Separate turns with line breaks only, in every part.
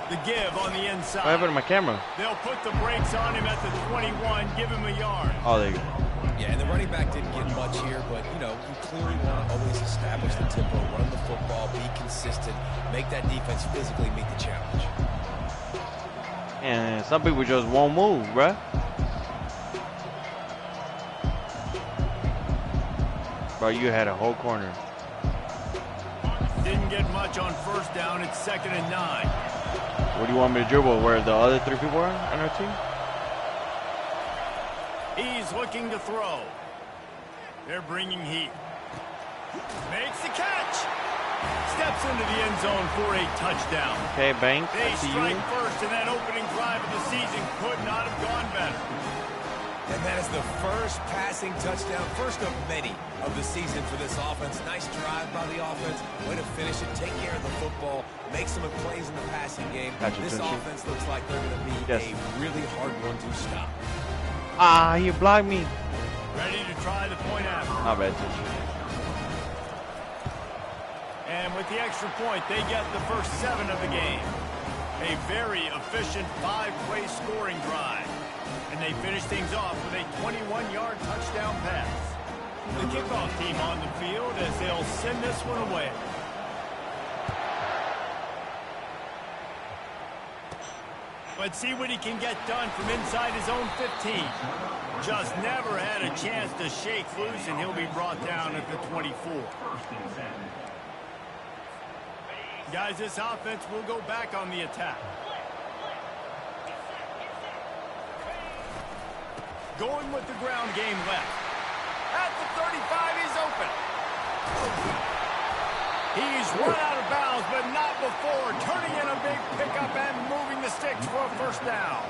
The give on the inside.
What happened to my camera?
They'll put the brakes on him at the 21, give him a yard.
Oh, there you go.
Yeah, and the running back didn't get much here, but, you know, you clearly want to always establish the tempo, run the football, be consistent, make that defense physically meet the challenge.
And some people just won't move, bruh. Bro, you had a whole corner.
Didn't get much on first down. It's 2nd and 9.
What do you want me to dribble? Where the other 3 people are on our team?
He's looking to throw. They're bringing heat. Makes the catch. Steps into the end zone for a touchdown.
Okay, Bank.
They strike first, and that opening drive of the season could not have gone better.
And that is the first passing touchdown, first of many of the season for this offense. Nice drive by the offense. Way to finish it, take care of the football, make some plays in the passing game. This offense looks like they're going to be a really hard one to stop.
Ah, you blocked me.
Ready to try the point after.
Not bad, Tunchi.
And with the extra point, they get the first 7 of the game. A very efficient 5-play scoring drive. And they finish things off with a 21-yard touchdown pass. The kickoff team on the field as they'll send this one away. Let's see what he can get done from inside his own 15. Just never had a chance to shake loose, and he'll be brought down at the 24. Guys, this offense will go back on the attack. Going with the ground game left. At the 35, he's open. He's run out of bounds, but not before. Turning in a big pickup and moving the sticks for a first down.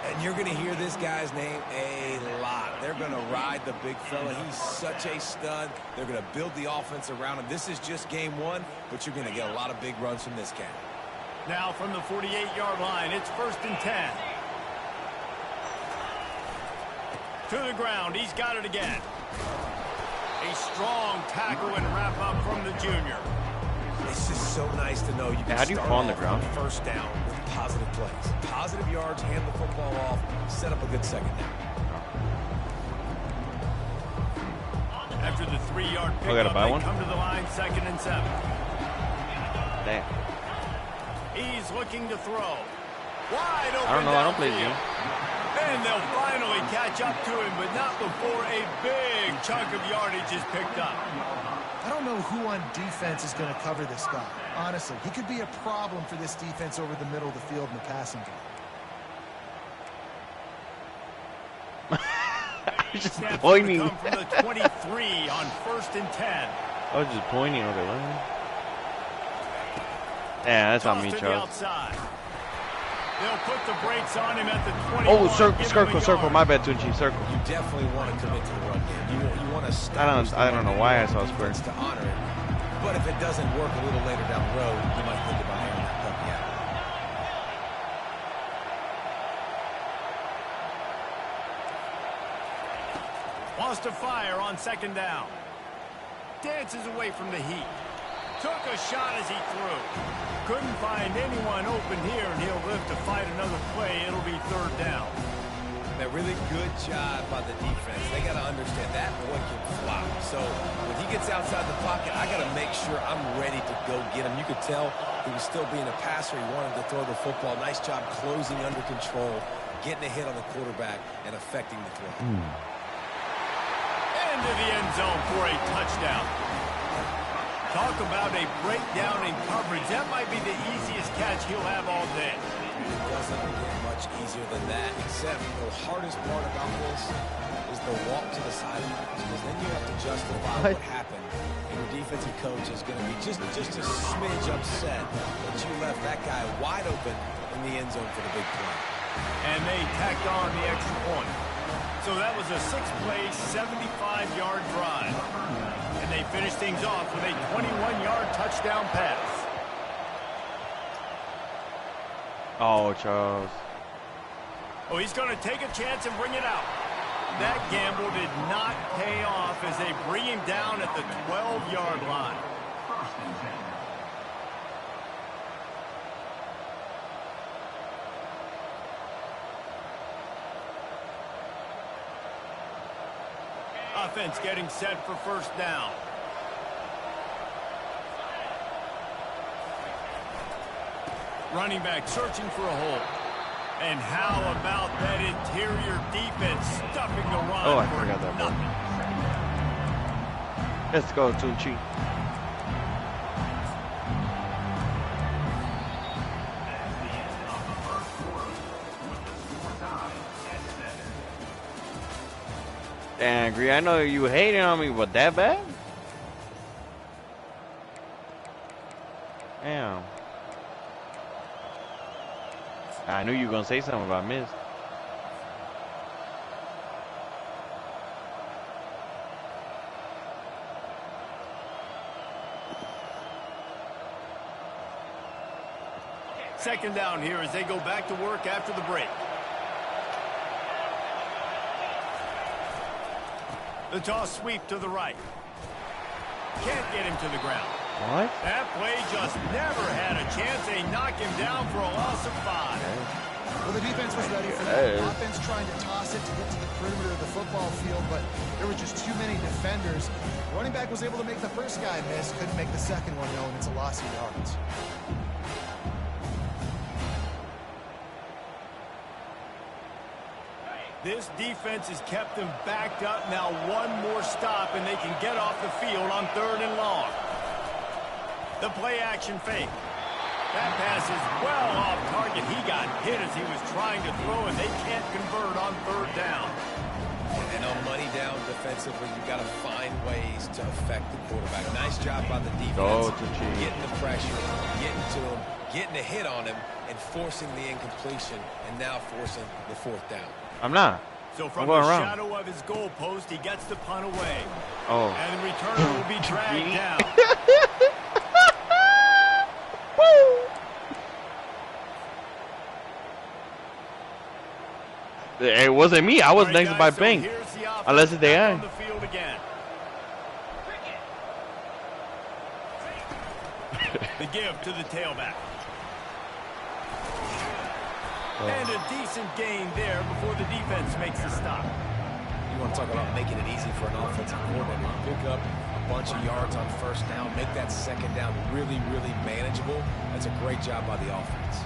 And you're going to hear this guy's name a lot. They're going to ride the big fella. He's such a stud. They're going to build the offense around him. This is just game 1, but you're going to get a lot of big runs from this cat.
Now from the 48-yard line, it's 1st and 10. To the ground, he's got it again. A strong tackle and wrap up from the junior.
It's just so nice to know you can start
on the ground?
First down with positive plays. Positive yards, hand the football off, set up a good second down.
After the 3-yard pickup, they come to the line 2nd and 7.
Damn.
He's looking to throw. Wide open.
I don't know. I don't play this game.
And they'll finally catch up to him, but not before a big chunk of yardage is picked up.
I don't know who on defense is going to cover this guy. Honestly, he could be a problem for this defense over the middle of the field in the passing game.
I was just pointing.
Come from the 23 on 1st and 10.
I was just pointing. Okay, what? Yeah, that's not me, Charles.
They'll put the brakes on him at the 21.
Oh, circle. My bad, Tunchi. Circle.
You definitely want to commit to the run game. You want to stop.
I don't know why I saw square.
To honor it. But if it doesn't work a little later down the road, you might think about airing that puppy out.
Wants to fire on 2nd down. Dances away from the heat. Took a shot as he threw. Couldn't find anyone open here, and he'll live to fight another play. It'll be 3rd down.
A really good job by the defense. They got to understand that boy can fly. So when he gets outside the pocket, I got to make sure I'm ready to go get him. You could tell he was still being a passer. He wanted to throw the football. Nice job closing under control, getting a hit on the quarterback, and affecting the throw.
Into the end zone for a touchdown. Talk about a breakdown in coverage. That might be the easiest catch he'll have all day.
It doesn't get much easier than that, except the hardest part about this is the walk to the sideline, because then you have to justify what happened. And your defensive coach is going to be just a smidge upset that you left that guy wide open in the end zone for the big play.
And they tacked on the extra point. So that was a 6-play, 75-yard drive. And they finish things off with a 21-yard touchdown pass.
Oh, Charles.
Oh, he's going to take a chance and bring it out. That gamble did not pay off as they bring him down at the 12-yard line. offense getting set for first down. Running back searching for a hole. And how about that interior defense stuffing the run?
Oh, I forgot that part. Let's go, Tunchi. Damn, Green, I know you hating on me, but that bad? Damn. I knew you were going to say something about Miz.
Second down here as they go back to work after the break. The toss sweep to the right. Can't get him to the ground.
What?
That play just never had a chance. They knock him down for a loss of 5.
Well, the defense was ready for that. Offense trying to toss it to get to the perimeter of the football field, but there were just too many defenders. Running back was able to make the first guy miss, couldn't make the second one, though, and it's a loss of yards.
This defense has kept them backed up. Now one more stop, and they can get off the field on 3rd and long. The play action fake. That pass is well off target. He got hit as he was trying to throw, and they can't convert on 3rd down.
And on money down defensively, you got to find ways to affect the quarterback. Nice job by the defense. Getting the pressure, getting to him, getting a hit on him, and forcing the incompletion, and now forcing the 4th down.
I'm not.
So from the shadow of his goal post, he gets the punt away.
Oh.
And the returner will be dragged down.
It wasn't me. I was next by Bank. Unless it's the eye.
On the field again. The give to the tailback. And a decent gain there before the defense makes the stop.
You want to talk about making it easy for an offensive coordinator. You pick up a bunch of yards on 1st down, make that 2nd down really, really manageable. That's a great job by the offense.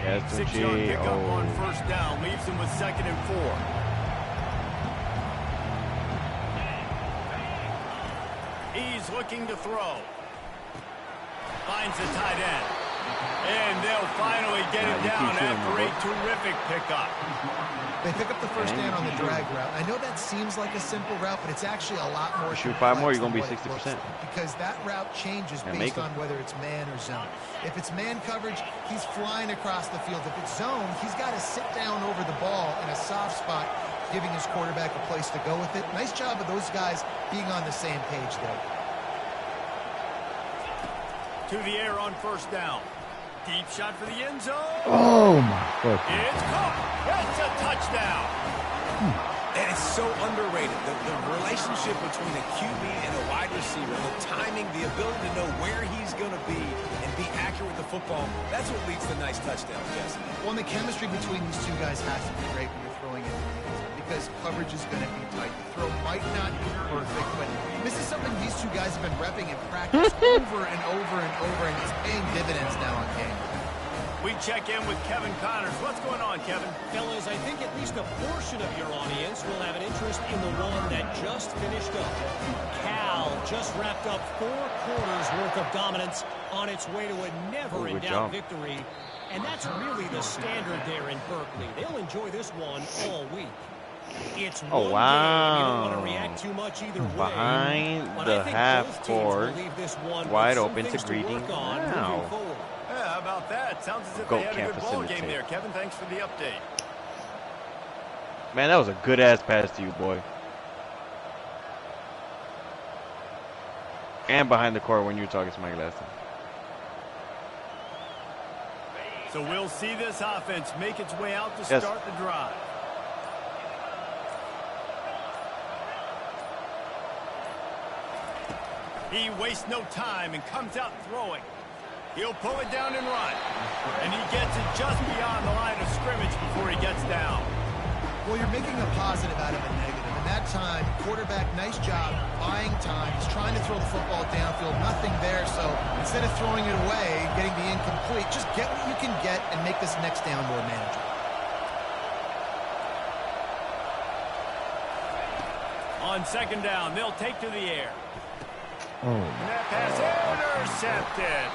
Yes,
6-yard pickup on 1st down leaves him with 2nd and 4. He's looking to throw. Finds the tight end. And they'll finally get it down after a terrific pickup.
They pick up the 1st down on the drag route. I know that seems like a simple route, but it's actually a lot more.
Shoot 5 more, you're going to be 60%.
Because that route changes based on whether it's man or zone. If it's man coverage, he's flying across the field. If it's zone, he's got to sit down over the ball in a soft spot, giving his quarterback a place to go with it. Nice job of those guys being on the same page there.
To the air on 1st down. Deep shot for the end zone.
Oh, my God.
It's caught. It's a touchdown.
And it's so underrated. The relationship between a QB and a wide receiver, the timing, the ability to know where he's going to be and be accurate with the football, that's what leads to nice touchdowns, Jesse.
Well, and the chemistry between these two guys has to be great when you're throwing in the hands because coverage is going to be tight. The throw might not be perfect, but this is something these two guys have been repping in practice over and over and over, and it's paying dividends now on game.
We check in with Kevin Connors. What's going on, Kevin?
Fellas, I think at least a portion of your audience will have an interest in the one that just finished up. Cal just wrapped up 4 quarters worth of dominance on its way to a never-in-doubt victory. And that's really the standard there in Berkeley. They'll enjoy this one all week. It's one game. You don't want to react too much either way.
Behind the half court, wide open to greeting. Wow.
Yeah, how about that? Sounds as if they had a good ball game there. Kevin, thanks for the update.
Man, that was a good-ass pass to you, boy. And behind the court when you were talking to Mike last time.
So we'll see this offense make its way out to start the drive. He wastes no time and comes out throwing. He'll pull it down and run. And he gets it just beyond the line of scrimmage before he gets down.
Well, you're making a positive out of a negative. And that time, quarterback, nice job buying time. He's trying to throw the football downfield. Nothing there. So instead of throwing it away, getting the incomplete, just get what you can get and make this next down more manageable.
On second down, they'll take to the air. And that pass intercepted.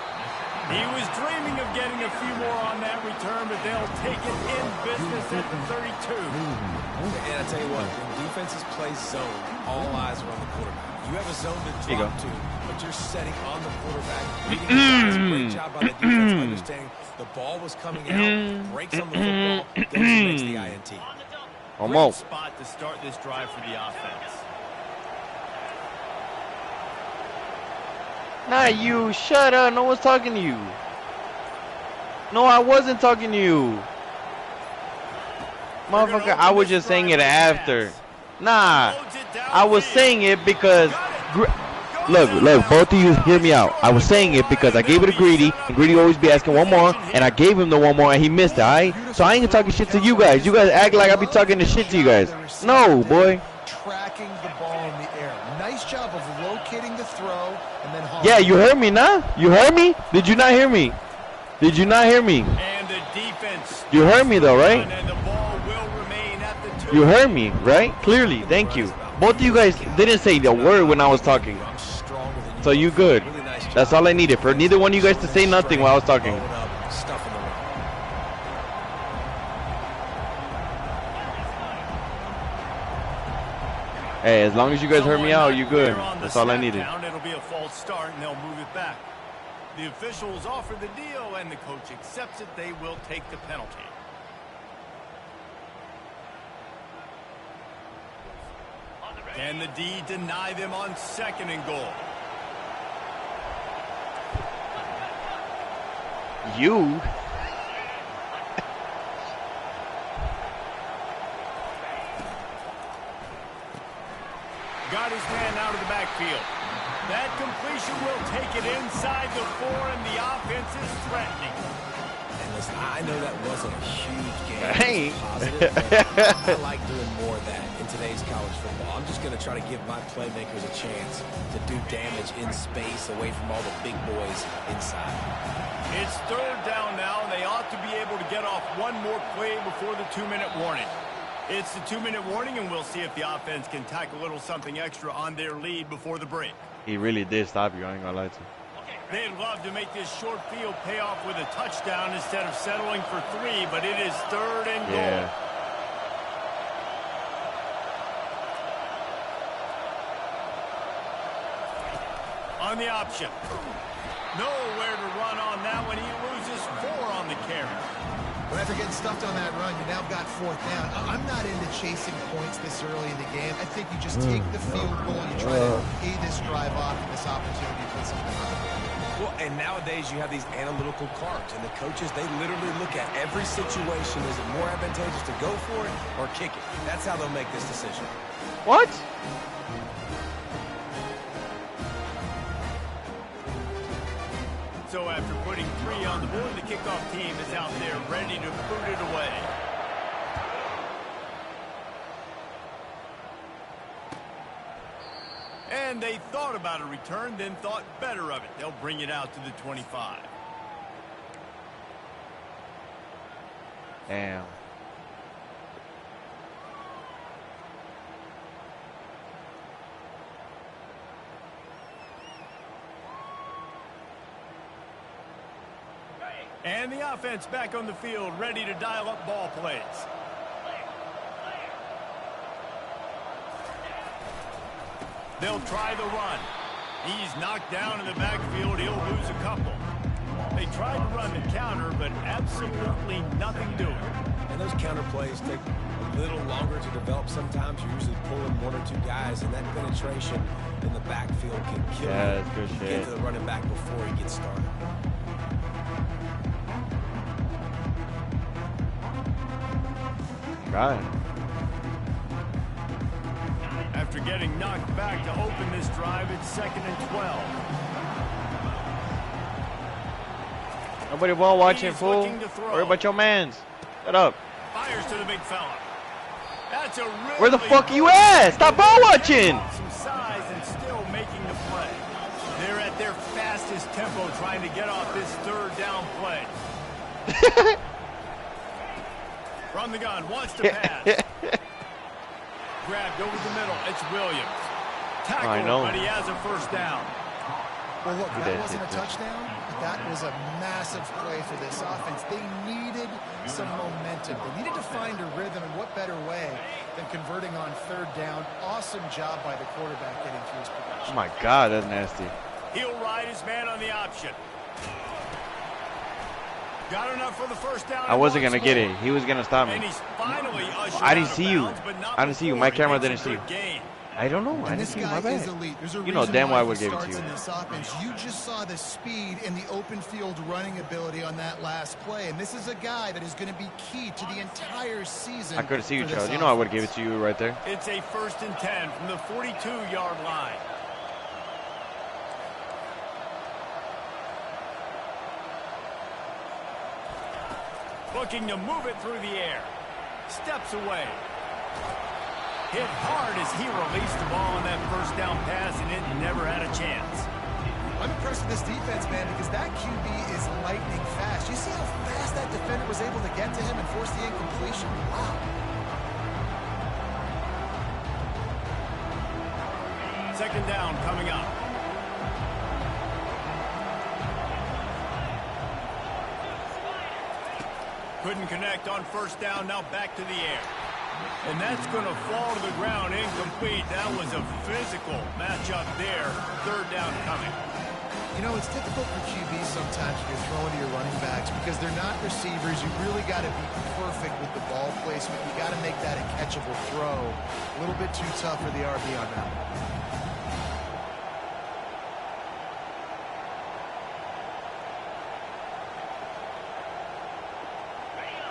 He was dreaming of getting a few more on that return, but they'll take it in business at the 32.
And I tell you what, when defenses play zone, all eyes are on the quarterback. You have a zone to drop to, but you're setting on the quarterback. Great job by the defense understanding the ball was coming out, breaks on the football, goes and makes the INT.
Great spot to start this drive for the offense.
Not you. Shut up. No one's talking to you. No, I wasn't talking to you. Motherfucker, I was just saying it after. Nah. I was saying it because... Look, both of you hear me out. I was saying it because I gave it to Greedy, and Greedy always be asking one more, and I gave him the one more, and he missed it, alright? So I ain't talking shit to you guys. You guys act like I be talking the shit to you guys. No, boy.
Tracking the ball in the air. Nice job of locating the throw, and then...
Yeah, you heard me, nah? You heard me? Did you not hear me? Did you not hear me?
And the defense...
You heard me, though, right?
And the ball will remain at the 2.
You heard me, right? Clearly, thank you. Both of you guys didn't say a word when I was talking. So you good. That's all I needed. For neither one of you guys to say nothing while I was talking. Hey, as long as you guys heard me out, you good. That's all I needed.
It'll be a false start, and they'll move it back. The officials offer the deal, and the coach accepts it. They will take the penalty. Can the D deny them on second and goal?
You?
Got his man out of the backfield. That completion will take it inside the 4, and the offense is threatening.
And listen, I know that wasn't a huge game.
Hey.
I like doing more of that in today's college football. I'm just going to try to give my playmakers a chance to do damage in space away from all the big boys inside.
It's third down now, and they ought to be able to get off one more play before the 2-minute warning. It's the 2-minute warning, and we'll see if the offense can tack a little something extra on their lead before the break.
He really did stop you, I ain't gonna lie to you.
They'd love to make this short field pay off with a touchdown instead of settling for 3, but it is third and goal. On the option. Nowhere to run on that one. He loses 4 on the carry.
But after getting stuffed on that run, you now got 4th down. I'm not into chasing points this early in the game. I think you just take the field goal. You try to pay this drive off and this opportunity to put something on.
Well, and nowadays you have these analytical cards, and the coaches, they literally look at every situation. Is it more advantageous to go for it or kick it? That's how they'll make this decision.
What?
So after putting 3 on the board, the kickoff team is out there ready to boot it away. And they thought about a return, then thought better of it. They'll bring it out to the 25.
Damn.
And the offense back on the field, ready to dial up ball plays. They'll try the run. He's knocked down in the backfield. He'll lose a couple. They tried to run the counter, but absolutely nothing doing.
And those counter plays take a little longer to develop sometimes. You're usually pulling 1 or 2 guys, and that penetration in the backfield can kill you.
Good shit.
Get to the running back before he gets started.
Got it.
After getting knocked back to open this drive, it's 2nd and 12.
Nobody ball watching, fool. Worry about your mans. Shut up.
Fires to the big fella. That's a really
Where the fuck are you at? Stop ball watching.
Some size and still making the play. They're at their fastest tempo trying to get off this third down play. From the gun, wants to pass. Grabbed over the middle. It's Williams. Tackle, but he has a first down.
Well, look, that wasn't a touchdown, but that was a massive play for this offense. They needed some momentum. They needed to find a rhythm, and what better way than converting on third down. Awesome job by the quarterback getting through his progression.
Oh, my God, that's nasty.
He'll ride his man on the option. Got enough for the first down.
I wasn't going to get it. He was going to stop me.
And he's finally ushered
I didn't
out of
see you.
bounds, but not
I didn't see you.
before
My camera
he makes
didn't
a
see
good
you.
gain.
I don't know. I
And
didn't
this
see you. My
guy is
bad.
elite. There's a
You know
reason
damn
why
well I
he
would give it to
starts
you.
in this offense. You just saw the speed and the open field running ability on that last play. And this is a guy that is going to be key to the entire season.
I couldn't see you,
for this
Charles. You know I would
offense.
give it to you right there.
It's a 1st and 10 from the 42-yard line. Looking to move it through the air. Steps away. Hit hard as he released the ball on that first down pass, and it never had a chance.
I'm impressed with this defense, man, because that QB is lightning fast. You see how fast that defender was able to get to him and force the incompletion? Wow.
Second down coming up. Couldn't connect on first down, now back to the air. And that's going to fall to the ground incomplete. That was a physical matchup there. Third down coming.
You know, it's difficult for QBs sometimes when you're throwing to your running backs because they're not receivers. You really got to be perfect with the ball placement. You got to make that a catchable throw. A little bit too tough for the RB on that one.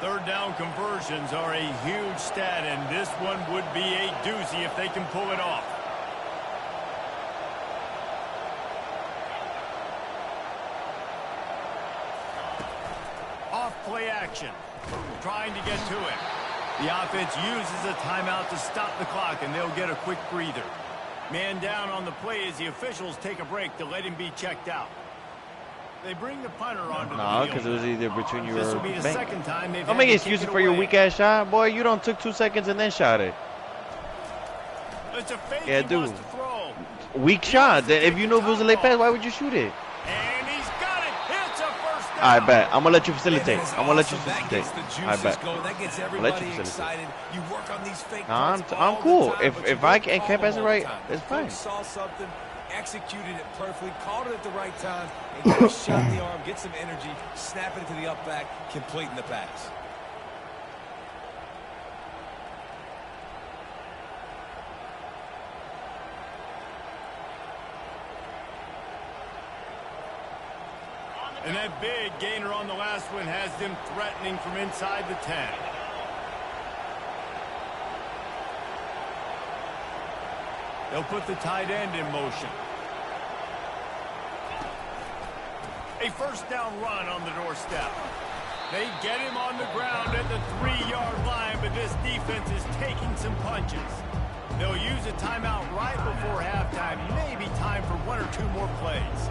Third down conversions are a huge stat, and this one would be a doozy if they can pull it off. Off play action. Trying to get to it. The offense uses a timeout to stop the clock, and they'll get a quick breather. Man down on the play as the officials take a break to let him be checked out. They bring the punter onto the field.
because it was either between you or
This will be the
bank.
second time they've
Don't
had
make
to
excuses
kick it
for your
away.
weak-ass shot. Boy, you don't took 2 seconds and then shot it.
It's a fake.
Yeah,
He
dude.
wants to throw.
Weak shot. Then if you know if it was a late pass, why would you shoot it?
And he's got it. It's a first down.
I bet. I'm going to let you facilitate.
Man, that is
I'm going to let you
awesome. That
facilitate.
gets the
I
juices
bet.
going. That gets
I'll let you
everybody
facilitate.
excited. You work on these fake
Nah,
punts
I'm
all
cool.
the time,
If
but you
I
don't
can't
call
pass
them
it
all
right,
the time.
it's
The
fine.
coach saw something, executed it perfectly, called it at the right time, and get a shot in the arm, get some energy, snap it to the up back, completing the pass.
And that big gainer on the last one has them threatening from inside the 10. They'll put the tight end in motion. A first down run on the doorstep. They get him on the ground at the 3-yard line, but this defense is taking some punches. They'll use a timeout right before halftime. Maybe time for 1 or 2 more plays.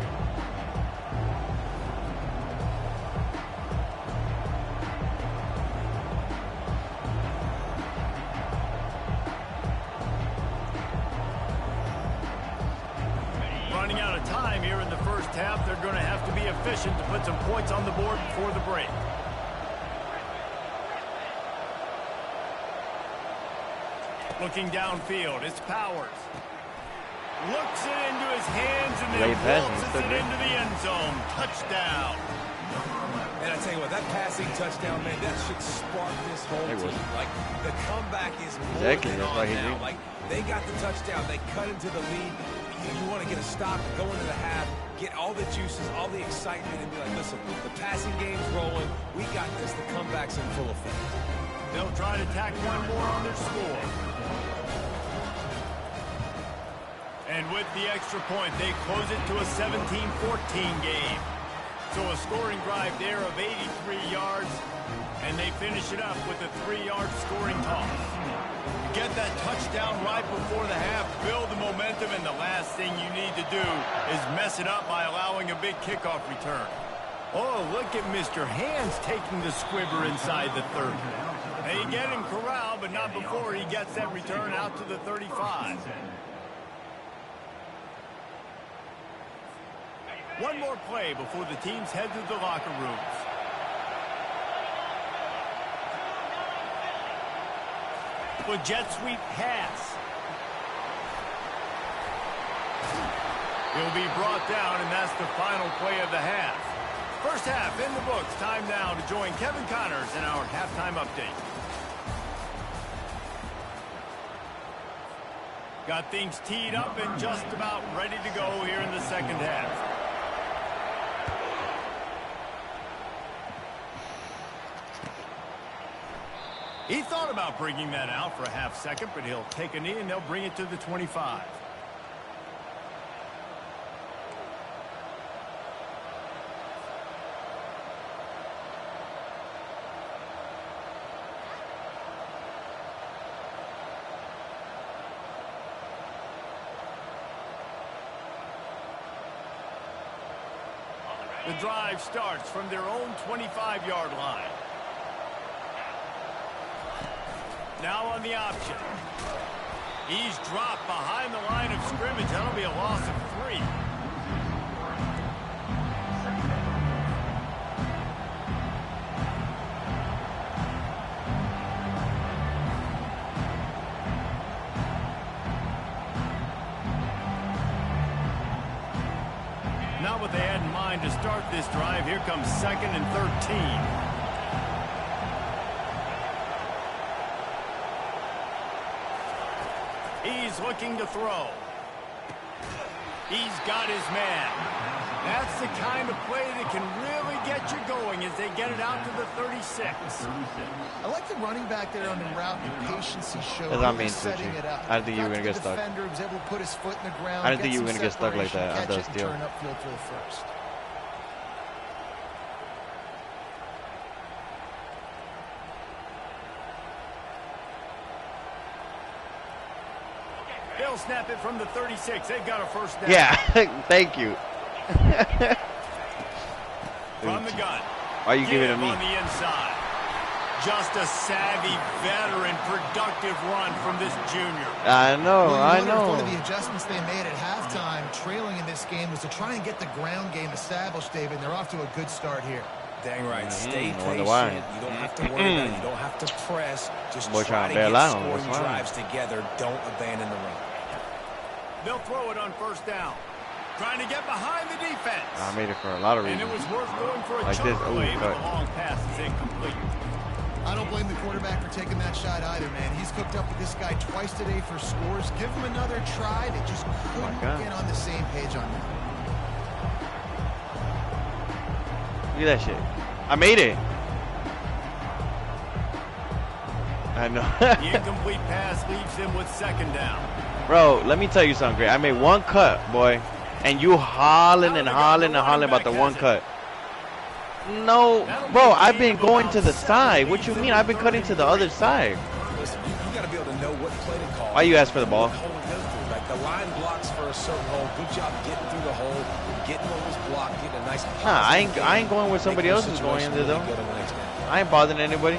Running out of time here in the first half. They're going to have to be efficient to put some points on the board before the break. Looking downfield, it's Powers. Looks it into his hands and then
Late pass,
waltzes
he's
it
still
into the end zone. Touchdown.
And I tell you what, that passing touchdown, man, that should spark this whole
It
team.
was.
Like, the comeback is more
Exactly,
than
that's
on
why he
now.
did.
Like, they got the touchdown. They cut into the lead. You want to get a stop, go into the half, get all the juices, all the excitement, and be like, listen, the passing game's rolling. We got this. The comeback's in full effect.
They'll try to tack one more on their score. And with the extra point, they close it to a 17-14 game. So a scoring drive there of 83 yards, and they finish it up with a 3-yard scoring toss. Get that touchdown right before the half, build the momentum, and the last thing you need to do is mess it up by allowing a big kickoff return. Oh, look at Mr. Hands taking the squibber inside the 30. They get him corralled, but not before he gets that return out to the 35. One more play before the teams head to the locker rooms. With jet sweep pass. He'll be brought down, and that's the final play of the half. First half in the books. Time now to join Kevin Connors in our halftime update. Got things teed up and just about ready to go here in the second half. He thought about bringing that out for a half second, but he'll take a knee and they'll bring it to the 25. The drive starts from their own 25-yard line. Now on the option. He's dropped behind the line of scrimmage. That'll be a loss of 3. Not what they had in mind to start this drive. Here comes 2nd and 13. He's looking to throw. He's got his man. That's the kind of play that can really get you going as they get it out to the 36.
I like the running back there on the route and the patience he showed.
That's not mean,
setting it up.
I didn't think you were going to get stuck.
Defender was able to put his foot in the ground.
I didn't think you were going to get stuck like that on the steal.
Turn upfield for the first.
They'll snap it from the 36. They've got a first down.
Yeah, thank you.
From the gun.
Why are you giving it to me?
On the inside. Just a savvy, veteran, productive run from this junior.
I know, I know.
One of the adjustments they made at halftime, trailing in this game, was to try and get the ground game established, David. They're off to a good start here.
Dang right. Stay patient.
Why.
You don't have to worry about it. You don't have to press. Just try to
get
scoring drives together. Don't abandon the run.
They'll throw it on first down. Trying to get behind the defense.
I made it for a lot of reasons.
And it was worth going for a
like
chunk
this.
play, but
Cut.
the long pass is incomplete.
I don't blame the quarterback for taking that shot either, man. He's cooked up with this guy twice today for scores. Give him another try. They just couldn't get on the same page on that.
Look at that shit. I made it. I know.
The incomplete pass leaves him with second down.
Bro, let me tell you something great. I made one cut, boy. And you hollering and hollering and hollering about the one cut. No, bro, I've been going to the side. What you mean? I've been cutting to the other side.
Listen, you got to be able to know what play to call.
Why you ask for the ball?
Like the line blocks for a certain hole. Good job getting through the hole, getting what was blocked, getting a nice.
Nah, I ain't going where somebody else is going into though. I ain't bothering anybody.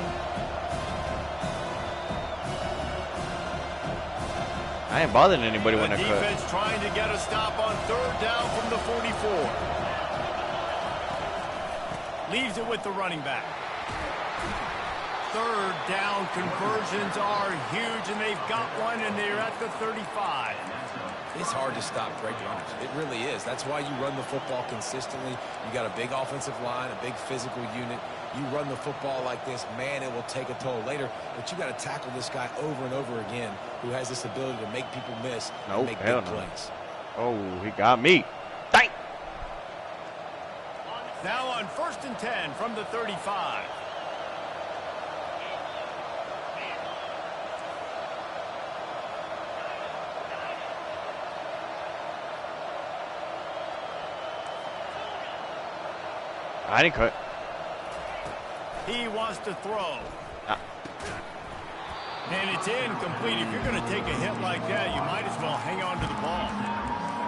I ain't bothering anybody when I cut.
Defense trying to get a stop on third down from the 44. Leaves it with the running back. Third down conversions are huge, and they've got one, and they're at the 35.
It's hard to stop great runners. It really is. That's why you run the football consistently. You got a big offensive line, a big physical unit. You run the football like this, man, it will take a toll later. But you got to tackle this guy over and over again who has this ability to make people miss and make big plays.
Oh, he got me. Dang.
Now on 1st and 10 from the 35.
I didn't cut.
He wants to throw. And it's incomplete. If you're going to take a hit like that, you might as well hang on to the ball.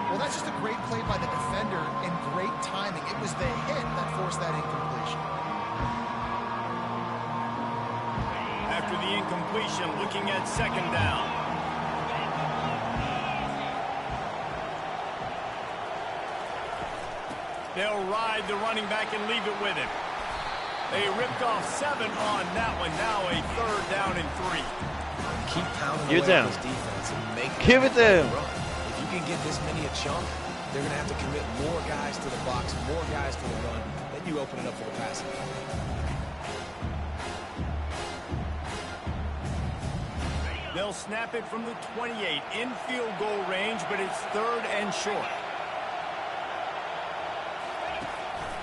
Well, that's just a great play by the defender and great timing. It was the hit that forced that incompletion.
After the incompletion, looking at second down. They'll ride the running back and leave it with him. They ripped off 7 on that one. Now a 3rd down and 3.
Keep pounding
Give it
away
to
on this defense and make
Give it to him.
run. If you can get this many a chunk, they're going to have to commit more guys to the box, more guys to the run. Then you open it up for the passing.
They'll snap it from the 28 in field goal range, but it's 3rd and short.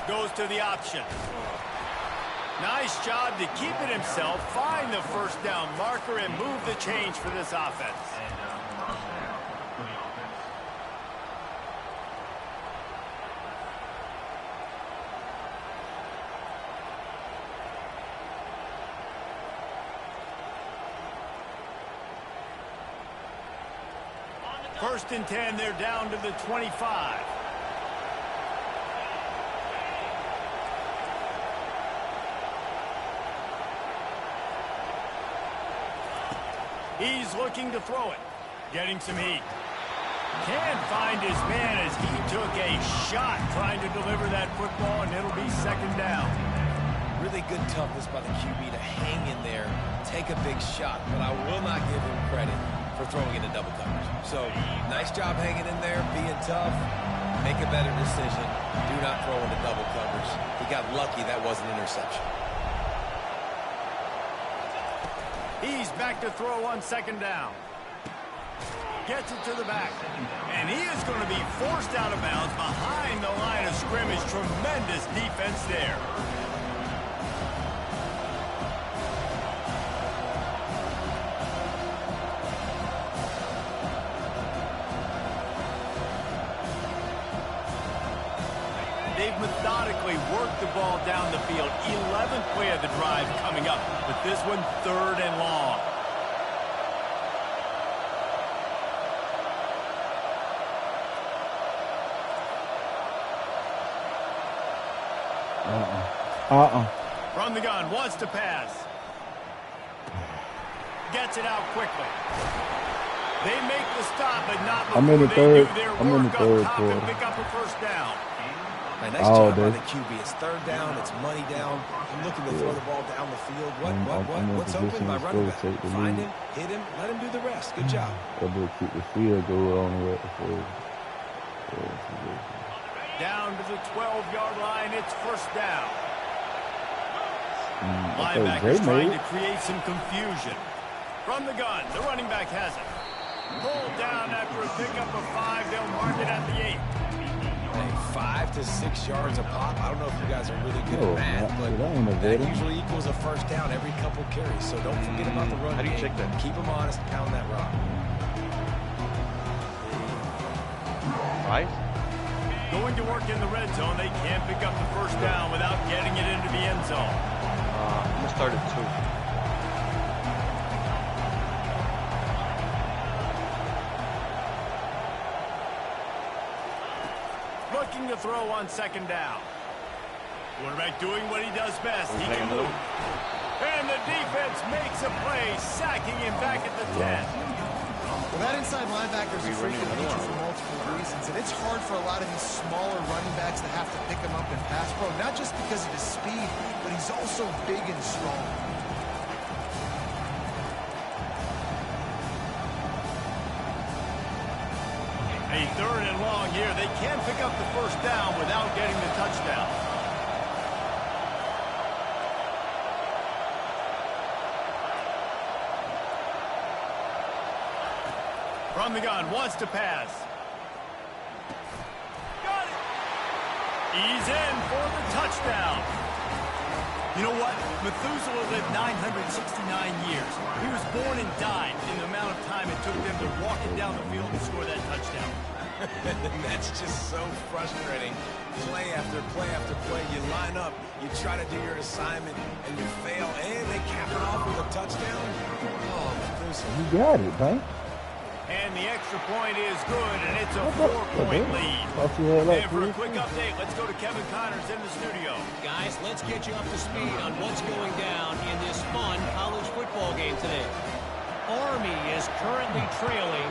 Goes to the option. Nice job to keep it himself, find the 1st down marker, and move the change for this offense. First and 10, they're down to the 25. He's looking to throw it. Getting some heat. Can't find his man as he took a shot trying to deliver that football, and it'll be 2nd down.
Really good toughness by the QB to hang in there, take a big shot, but I will not give him credit for throwing into double coverage. So, nice job hanging in there, being tough. Make a better decision. Do not throw into double coverage. He got lucky that was an interception.
He's back to throw on 2nd down. Gets it to the back. And he is going to be forced out of bounds behind the line of scrimmage. Tremendous defense there. They've methodically worked the ball down the field. 11th play of the drive coming up, but this one 3rd and long. From the gun, wants to pass. Gets it out quickly. They make the stop, but not before they do their work up top and pick up a 1st down.
Nice job by the QB. It's 3rd down. It's money down. I'm looking to throw the ball down the field. What's open? My running back. Find him, hit him, let him do the rest. Good job.
Keep the field goal on the
Down to the 12-yard line. It's 1st down. Linebackers trying to create some confusion. From the gun, the running back has it. Pulled down after a pickup of 5. They'll mark it at the 8.
5 to 6 yards a pop. I don't know if you guys are really good at math, but that usually equals a 1st down every couple carries. So don't forget about the run.
How do you check that?
Keep them honest, pound that rock.
5?
Going to work in the red zone. They can't pick up the 1st down without getting it into the end zone.
I'm going to start at 2.
Looking to throw on 2nd down. Quarterback doing what he does best. He can move. And the defense makes a play, sacking him back at the 10.
Well, that inside linebacker is a freak of nature for multiple reasons, and it's hard for a lot of these smaller running backs to have to pick him up in pass pro, not just because of his speed, but he's also big and strong.
A 3rd and long here. They can't pick up the 1st down without getting the touchdown. From the gun, wants to pass. Got it. He's in for the touchdown. You know what? Methuselah lived 969 years. He was born and died in the amount of time it took them to walk it down the field and score that touchdown.
That's just so frustrating. Play after play after play. You line up, you try to do your assignment, and you fail, and they cap it off with a touchdown. Oh,
you got it, man.
And the extra point is good, and it's a 4-point lead. And for a quick update, let's go to Kevin Connors in the studio.
Guys, let's get you up to speed on what's going down in this fun college football game today. Army is currently trailing,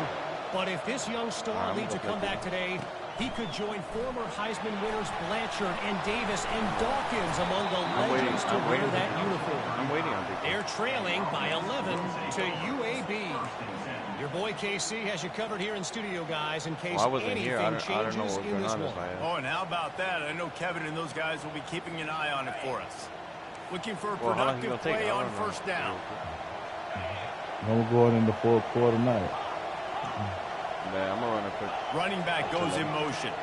but if this young star leads a comeback today, he could join former Heisman winners Blanchard and Davis and Dawkins among the legends to wear that uniform.
I'm waiting on
They're trailing by 11 to UAB. Your boy KC has you covered here in studio, guys, in case anything changes in this one.
Oh, and how about that? I know Kevin and those guys will be keeping an eye on it for us. Looking for a productive play on first down.
I'm going in the fourth quarter now.
Yeah, I'm gonna run a quick.
Running back goes in motion.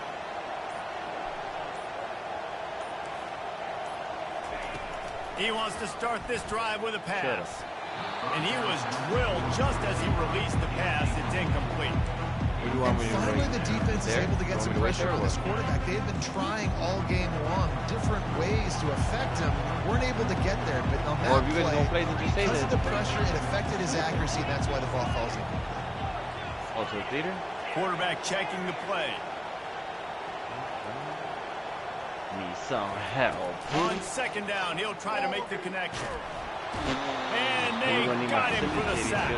He wants to start this drive with a pass. And he was drilled just as he released the pass. It's incomplete.
What do you want me to do?
Finally, the defense is able to get some pressure on this quarterback. They've been trying all game long different ways to affect him. Weren't able to get there, but on that play, because of the pressure, it affected his accuracy. That's why the ball falls in.
Oh, to the theater?
Quarterback checking the play.
Need some help.
On second down, he'll try to make the connection. And they got him for the sack.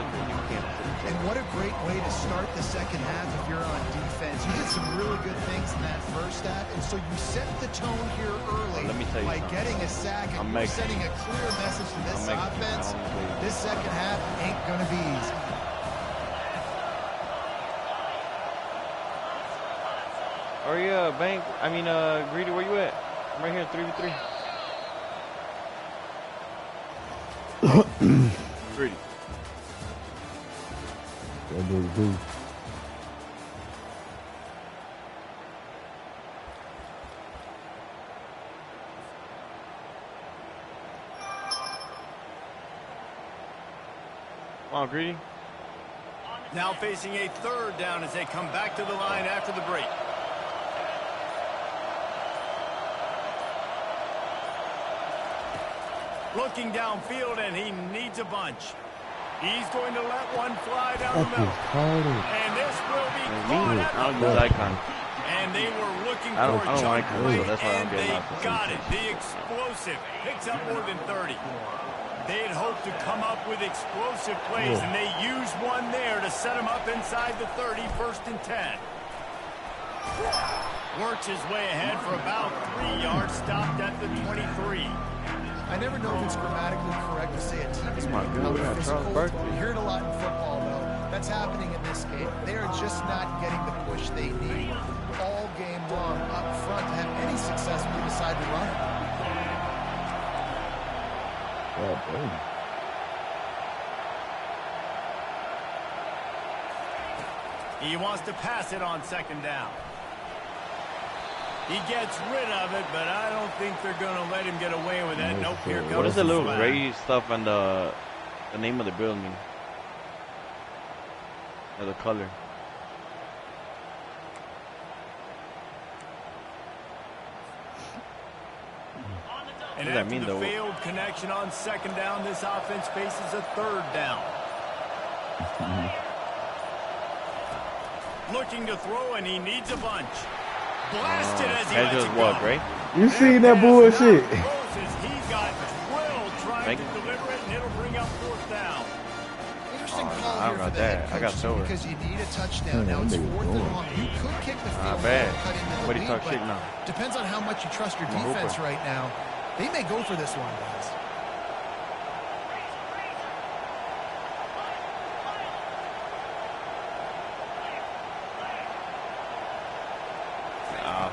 And what a great way to start the second half if you're on defense. You did some really good things in that first half, and so you set the tone here early by getting a sack, and you're sending a clear message to this offense. This second half ain't going to be easy.
Greedy, where you at? I'm right here, 3v3. Greedy.
That dude do.
Come on, Greedy.
Now facing a third down as they come back to the line after the break. Looking downfield, and he needs a bunch. He's going to let one fly down the middle. And this will be caught at the
icon.
And they were looking for a chunk play, and they got it. The explosive picks up more than 30. They'd hoped to come up with explosive plays, and they used one there to set him up inside the 30, 1st and 10. Works his way ahead for about 3 yards, stopped at the 23.
I never know if it's grammatically correct to say a team is becoming physical. You hear it a lot in football, though. That's happening in this game. They are just not getting the push they need all game long up front to have any success when they decide to run it.
He wants to pass it on second down. He gets rid of it, but I don't think they're going to let him get away with that. Nope, here comes
what is the little
flag.
gray stuff and the name of the building? Or the color?
And after the failed connection on second down, this offense faces a third down. Looking to throw, and he needs a bunch. Blasted as he lets it go.
Right?
You seen that bullshit?
He got drilled trying to deliver it, and it'll bring up fourth down.
Interesting call here for the head coach because you need a touchdown. Now it's 4th and long. You could kick the field goal and cut into the lead, but depends on how much you trust your defense right now. They may go for this one, guys.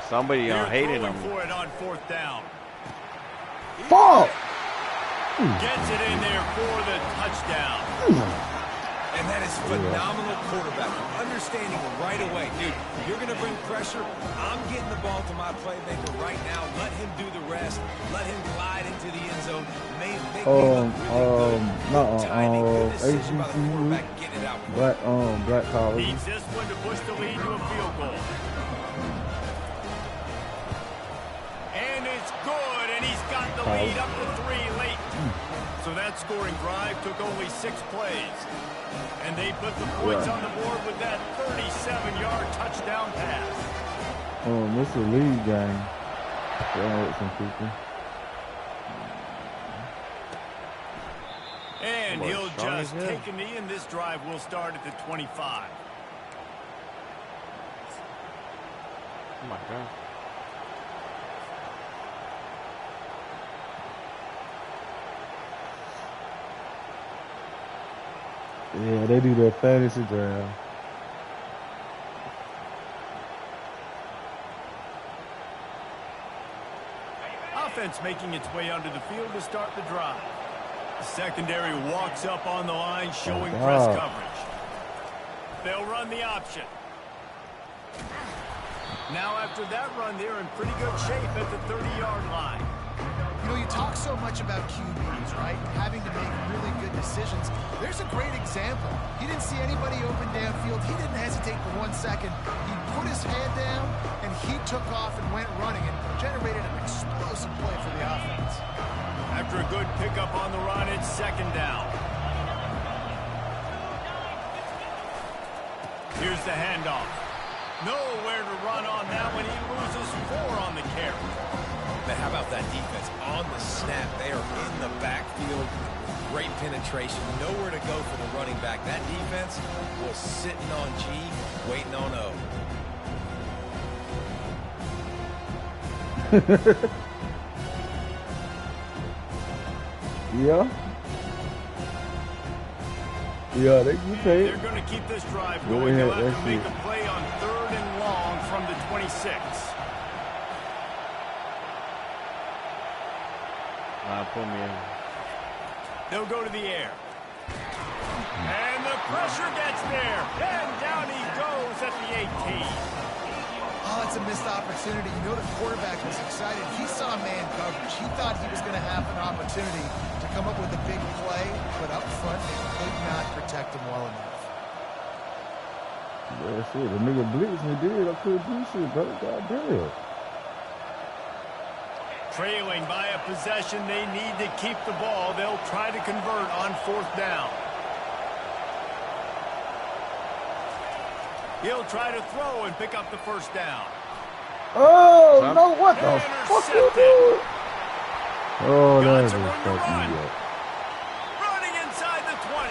Somebody hated him.
For it on 4th down.
Fuck!
Gets it in there for the touchdown.
And that is phenomenal quarterback. Understanding right away. Dude, you're going to bring pressure. I'm getting the ball to my playmaker right now. Let him do the rest. Let him glide into into the end zone. May make
ACCU, Black College.
Needs this one to push the lead to a field goal. And it's good, and he's got the lead up to 3 late. So that scoring drive took only 6 plays. And they put the points on the board with that 37-yard touchdown pass.
This is a league game. With some people.
And he'll just take a knee, and this drive will start at the 25.
Oh, my God.
Yeah, they do their fantasy draft.
Offense making its way onto the field to start the drive. The secondary walks up on the line, showing press coverage. They'll run the option. Now after that run, they're in pretty good shape at the 30-yard line.
You know, you talk so much about QBs, right? Having to make really good decisions. There's a great example. He didn't see anybody open downfield. He didn't hesitate for 1 second. He put his head down, and he took off and went running and generated an explosive play for the offense.
After a good pickup on the run, it's 2nd down. Here's the handoff. Nowhere to run on that one. He loses 4 on the carry.
But how about that defense on the snap? They are in the backfield. Great penetration. Nowhere to go for the running back. That defense was sitting on G, waiting on O.
Yeah, they keep paying.
They're going to keep this drive going. They'll have to make a play on 3rd and long from the 26.
Put me in.
They'll go to the air. And the pressure gets there. And down he goes at the 18.
Oh, it's a missed opportunity. You know the quarterback was excited. He saw man coverage. He thought he was going to have an opportunity to come up with a big play, but up front, they could not protect him well enough.
Yeah, shit, the nigga blitz me did. I couldn't do shit, bro. Goddamn.
Trailing by a possession, they need to keep the ball. They'll try to convert on 4th down. He'll try to throw and pick up the 1st down.
Oh, no, what the fuck you doing? Oh, that is fucking up.
Running inside the 20.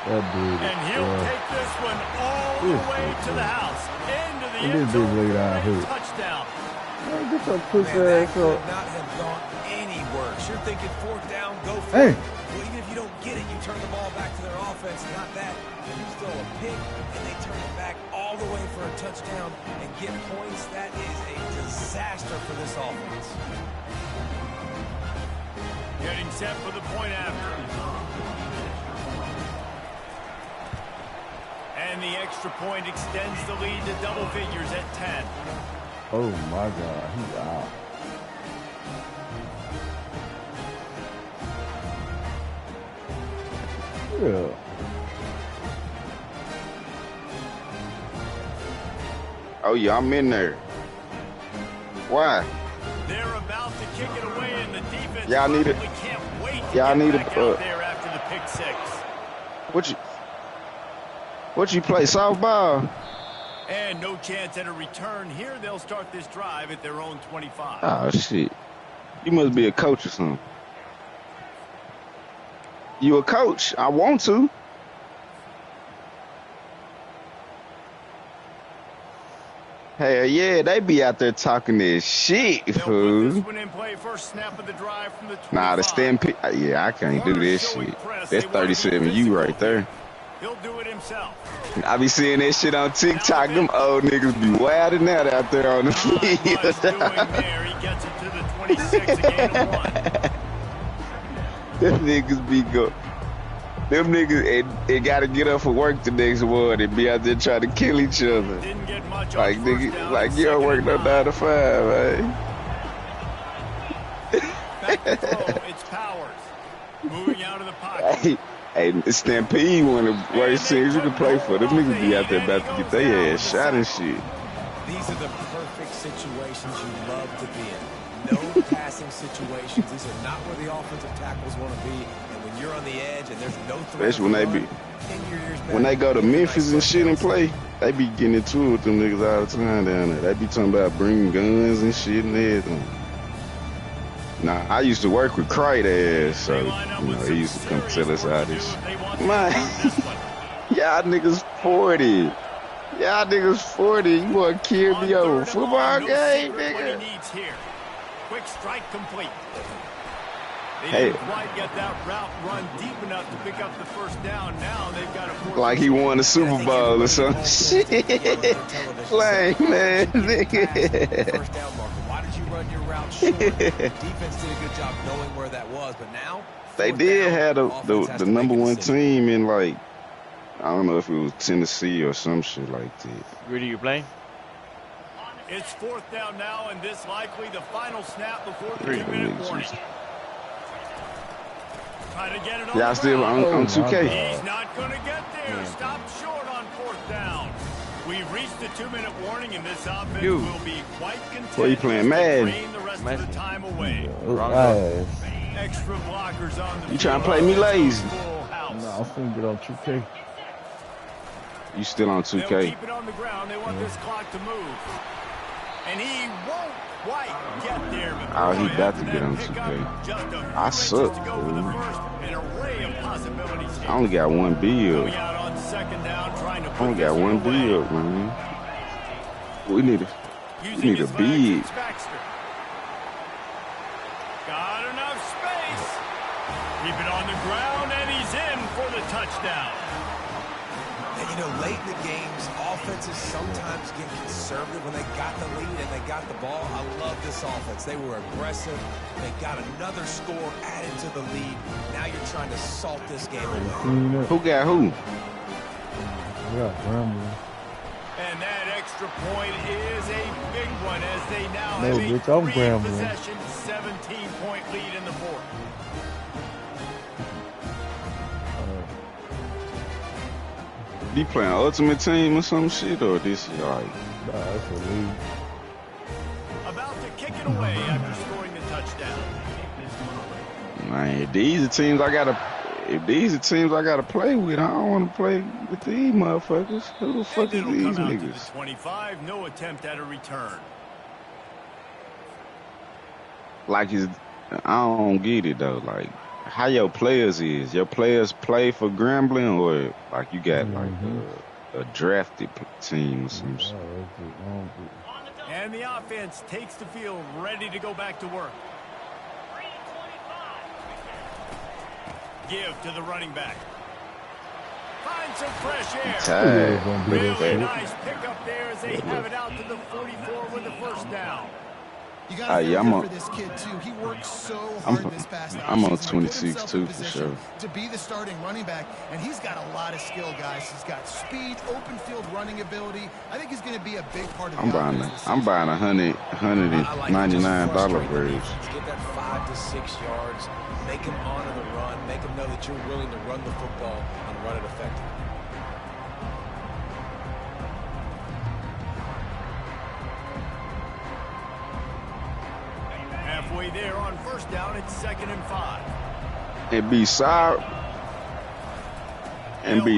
That dude.
And he'll take this one all the way to the house. Into the end zone. Touchdown.
Man, get your pussy
ass
up.
Could not have gone any worse. You're thinking 4th down, go for it. Well, even if you don't get it, you turn the ball back to their offense. Not that. You throw a pick, and they turn it back all the way for a touchdown and get points. That is a disaster for this offense.
Getting set for the point after. And the extra point extends the lead to double figures at 10.
Oh my God, he's out. Yeah.
Oh yeah, I'm in there. Why?
They're about to kick it away, and the defense
y'all need it.
Can't wait to
y'all need
back out there after the pick 6.
What you play softball?
And no chance at a return here. They'll start this drive at their own 25.
Oh shit! You must be a coach or something. You a coach? I want to. Hell yeah, they be out there talking this shit, fool.
This one in play, first snap of the drive from the 25.
Nah, the stand pick. Yeah, I can't do this shit. That's 37U right there.
He'll do it himself.
I be seeing that shit on TikTok. Them old niggas be wilding out there on the field.
He gets it to the 26, a gain of 1.
Them niggas be good. Them niggas, they gotta get up for work the next morning and be out there trying to kill each other.
Didn't get much
like niggas, like you don't work no 9 to 5, man.
Back It's Powers. Moving out of the pocket.
Hey, Stampede, one of the worst teams you can play for. Them niggas be out there about to get their ass shot and shit.
These are the perfect situations you love to be in. No passing situations. These are not where the offensive tackles want to be. And when you're on the edge and there's no threat,
especially when they go to Memphis and shit and play, they be getting into it with them niggas all the time down there. They be talking about bringing guns and shit and everything. Nah, I used to work with Crite ass, so he used to come tell us all this. Man, y'all niggas 40. Y'all niggas 40. You want to kill me over a football game, nigga?
Quick strike complete. They
hey,
didn't quite get that route run deep enough to pick up the first down. Now they've got a
like he won the Super Bowl or some shit. Like, man, nigga.
First down marker. Why did you run your route short? Defense did a good job knowing where that was, but now
they did have the number one team in, like, I don't know if it was Tennessee or some shit like that.
Greedy, you playing?
It's fourth down now, and this likely the final snap before the 2-minute warning. Try to get it on
y'all still on 2K?
He's not going to get there. Stop short on fourth down. We've reached the 2-minute warning, and this offense will be quite content.
What are you playing, Madden?
The rest of the time away. Extra blockers on the
you trying to play me lazy?
No, I'm finna get on 2K.
You still on 2K?
They'll keep it on the ground. They want this clock to move. And he won't quite get there.
Oh, he about to get on 2K. I suck, dude. I only got one build. I only got one build, man. We need a big.
Got enough space. Keep it on the ground, and he's in for the touchdown.
And, you know, late in the games, offenses sometimes get conservative when they got the lead and they got the ball. I love this offense. They were aggressive. They got another score added to the lead. Now you're trying to salt this game away.
Who got who?
And that extra point is a big one as they now have a three-possession, 17-point lead in the fourth.
You playing Ultimate Team or some shit, or this like?
Nah, that's a league.
About to kick it away after scoring the touchdown.
Man, if these are teams I gotta play with, I don't want to play with these motherfuckers. Who the fuck is these niggas?
The 25, no attempt at a return.
Like, I don't get it though. Like, how your players is? Your players play for Grambling, or like you got like a drafted team or some shit?
And the offense takes the field, ready to go back to work. Give to the running back. Find some fresh air. Really nice pickup there as they have it out to the 44 with the first down.
You got to feel for this kid, too. He worked so hard this past offseason.
I'm on 26, too, for sure.
To be the starting running back, and he's got a lot of skill, guys. He's got speed, open field running ability. I think he's going to be a big part of the offense.
I'm buying $199 version.
Get that 5 to 6 yards. Make him honor the run. Make him know that you're willing to run the football and run it effectively.
Halfway there on first down, it's 2nd and 5.
And be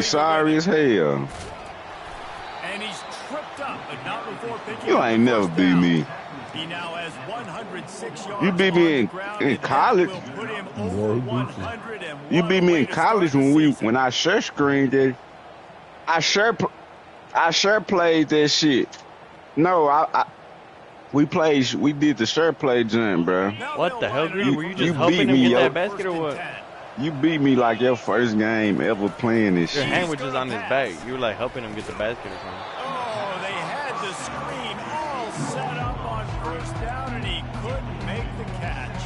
sorry as hell.
And he's tripped up, but not before picking
you
up
ain't never beat me.
He now has 106 yards.
You beat me in college. You beat me in college when I share screened it. I sure played that shit. No, we did the shirt play jump, bro.
What the hell, Greedy? Were you just helping him get that basket or what?
You beat me like your first game ever playing this shit.
Your hand was just on his back. You were like helping him get the basket or something.
Oh, they had the screen all set up on first down, and he couldn't make the catch.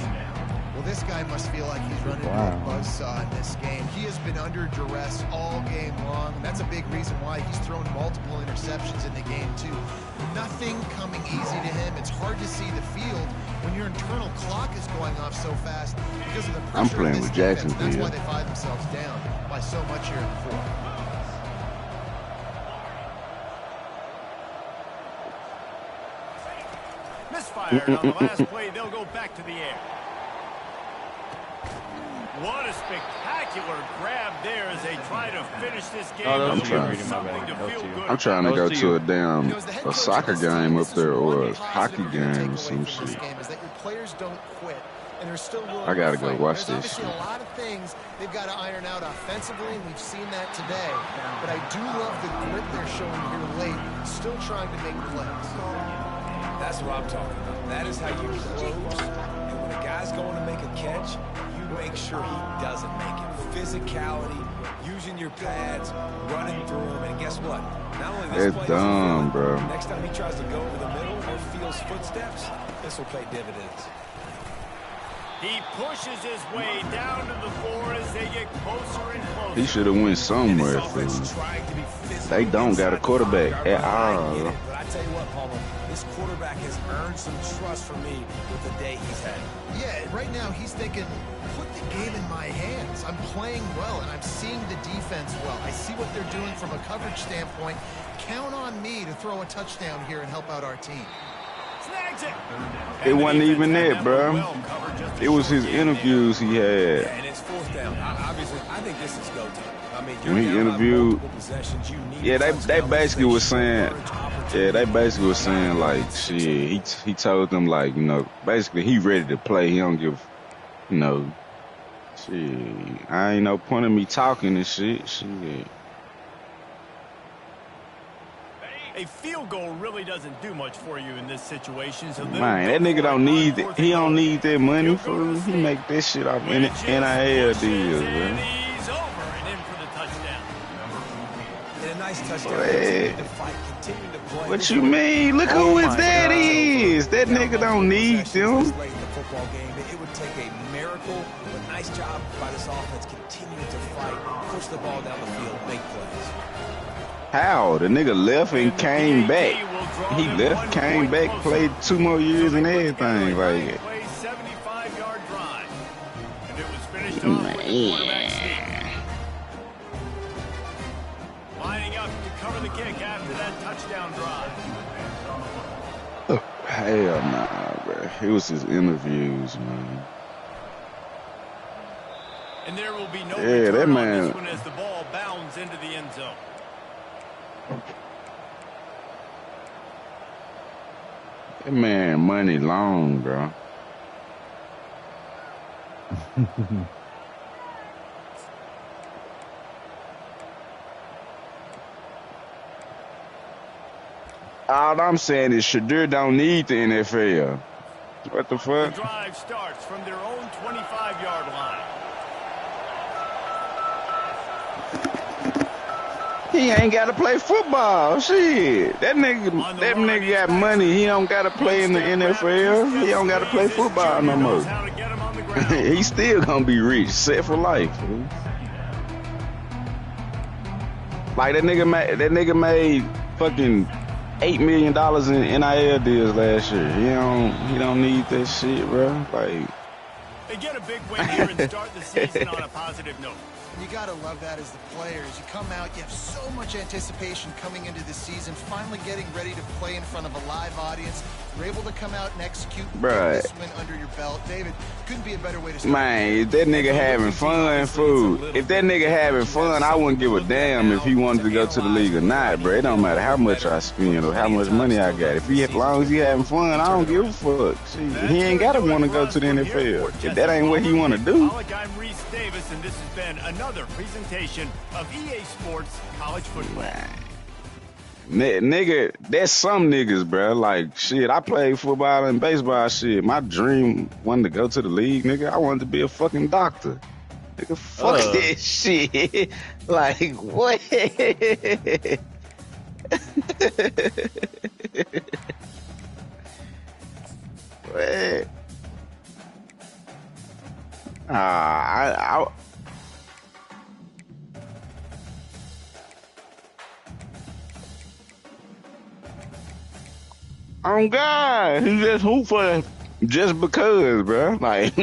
Well, this guy must feel like he's running a buzzsaw in this game. He has been under duress all game long, and that's a big reason why he's thrown multiple interceptions in the game, too. Nothing coming easy to him. It's hard to see the field, when your internal clock is going off so fast because of the pressure.
I'm playing with Jacksonville.
That's why they find themselves down by so much here in the fourth.
Misfired on the last play. They'll go back to the air. What a spectacular grab there as they try to finish this game.
I'm
trying to go to a soccer game up there or a hockey game or some shit. I gotta go watch this shit.
A lot of things they've got to iron out offensively, and we've seen that today. But I do love the grit they're showing here late, still trying to make plays.
That's what I'm talking about. That is how you close. And when a guy's going to make a catch, you make sure he doesn't make it. Physicality, using your pads, running through him, and guess what? Not only this
It's dumb, bro.
Next time he tries to go over the middle or feels footsteps, this will pay dividends.
He pushes his way down to the floor as they get closer and closer.
He should have went somewhere, fool. They don't got a quarterback at all.
But I tell you what, Palmer, this quarterback has earned some trust from me with the day he's had.
Yeah, right now he's thinking, put the game in my hands. I'm playing well, and I'm seeing the defense well. I see what they're doing from a coverage standpoint. Count on me to throw a touchdown here and help out our team.
It wasn't even that, bro. It was his interviews he had.
And it's fourth down. Obviously, I think this is go time. I mean,
when he interviewed, yeah, they basically was saying, like, shit, he told them, like, you know, basically he ready to play. He don't give, you know, shit, I ain't no point in me talking and shit.
A field goal really doesn't do much for you in this situation. So
man, that nigga don't need it. He don't need that money for. He make that shit off NIL deals, man.
He's over and in for the touchdown.
And a nice touchdown.
What you mean? Look who his daddy is. That nigga don't need them.
It would take a miracle, but nice job by this offense continuing to fight, push the ball down the field, make plays.
How? The nigga left and came back. He left, came back, played 2 more years and everything. Like,
75-yard drive. And it was finished off with the quarterback sneak. Lining up to cover the kick after that touchdown drive.
Hell nah, bro. It was his interviews, man.
And there will be no
that man.
On this one as the ball bounds into the end zone.
That man money long, bro. All I'm saying is Shadur don't need the NFL. What the fuck?
The drive starts from their own 25-yard line.
He ain't got to play football. Shit. That nigga got money. He don't got to play in the NFL. He don't got to play football no more. He still going to be rich. Set for life. Like that nigga made fucking $8 million in NIL deals last year. He don't need that shit, bro. Like,
they get a big win here and start the season on a positive note.
You got to love that as the players. You come out, you have so much anticipation coming into the season, finally getting ready to play in front of a live audience. You're able to come out and execute this win under your belt. David, couldn't be a better way to start.
Man, if that nigga having fun, food. If that nigga having fun, I wouldn't give a damn if he wanted to go to the league or not, bro. It don't matter how much I spend or how much money I got. As long as he having fun, I don't give a fuck. Jeez, he ain't got to want to go to the NFL. If that ain't what he want to do.
I'm Reese Davis, and this has been another presentation of EA Sports College Football.
Nigga, that's some niggas, bro. Like, shit, I played football and baseball, shit. My dream wasn't to go to the league, nigga. I wanted to be a fucking doctor. Nigga, fuck that shit. Like, what? What? Oh God, he just hoop for Just because, bro. Like,